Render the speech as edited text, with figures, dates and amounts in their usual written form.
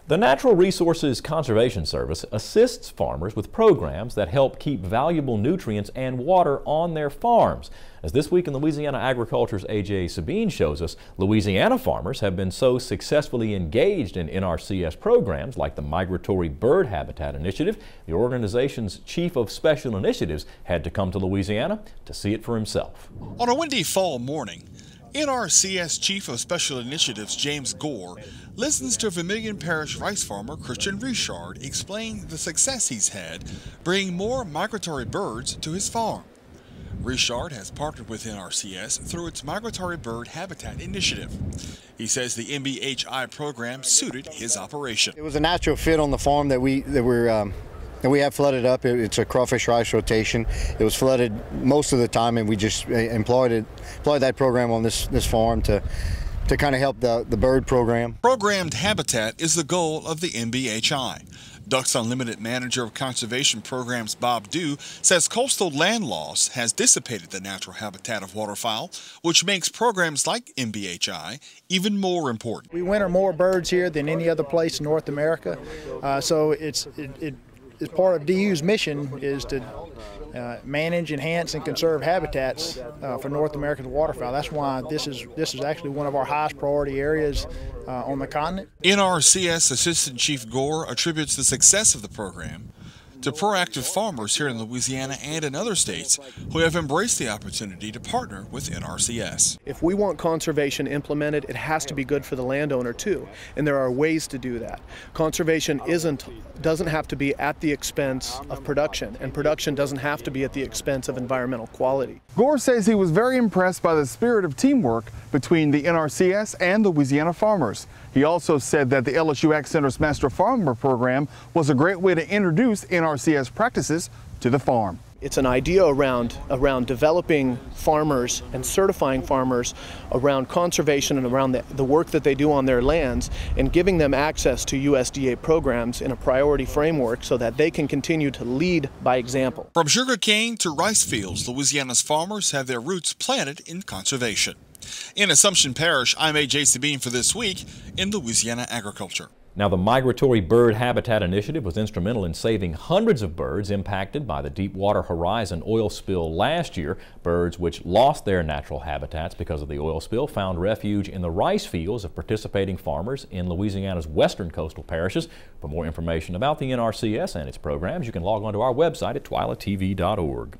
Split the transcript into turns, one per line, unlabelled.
The Natural Resources Conservation Service assists farmers with programs that help keep valuable nutrients and water on their farms. As This Week in Louisiana Agriculture's A.J. Sabine shows us, Louisiana farmers have been so successfully engaged in NRCS programs like the Migratory Bird Habitat Initiative, the organization's chief of special initiatives had to come to Louisiana to see it for himself.
On a windy fall morning, NRCS Chief of Special Initiatives James Gore listens to Vermilion Parish rice farmer Christian Richard explain the success he's had bringing more migratory birds to his farm. Richard has partnered with NRCS through its Migratory Bird Habitat Initiative. He says the MBHI program suited his operation.
It was a natural fit on the farm that we have flooded up. It's a crawfish rice rotation. It was flooded most of the time, and we just employed that program on this farm to kind of help the bird program.
Programmed habitat is the goal of the MBHI. Ducks Unlimited Manager of Conservation Programs Bob Dew says coastal land loss has dissipated the natural habitat of waterfowl, which makes programs like MBHI even more important.
We winter more birds here than any other place in North America, so it's part of DU's mission is to manage, enhance, and conserve habitats for North American waterfowl. That's why this is actually one of our highest priority areas on the continent.
NRCS Assistant Chief Gore attributes the success of the program to proactive farmers here in Louisiana and in other states who have embraced the opportunity to partner with NRCS.
If we want conservation implemented, it has to be good for the landowner too, and there are ways to do that. Conservation doesn't have to be at the expense of production, and production doesn't have to be at the expense of environmental quality.
Gore says he was very impressed by the spirit of teamwork between the NRCS and Louisiana farmers. He also said that the LSU Ag Center's Master Farmer program was a great way to introduce NRCS practices to the farm.
It's an idea around developing farmers and certifying farmers around conservation and around the work that they do on their lands, and giving them access to USDA programs in a priority framework so that they can continue to lead by example.
From sugarcane to rice fields, Louisiana's farmers have their roots planted in conservation. In Assumption Parish, I'm A.J. Sabine for This Week in Louisiana Agriculture.
Now, the Migratory Bird Habitat Initiative was instrumental in saving hundreds of birds impacted by the Deepwater Horizon oil spill last year. Birds which lost their natural habitats because of the oil spill found refuge in the rice fields of participating farmers in Louisiana's western coastal parishes. For more information about the NRCS and its programs, you can log on to our website at twilatv.org.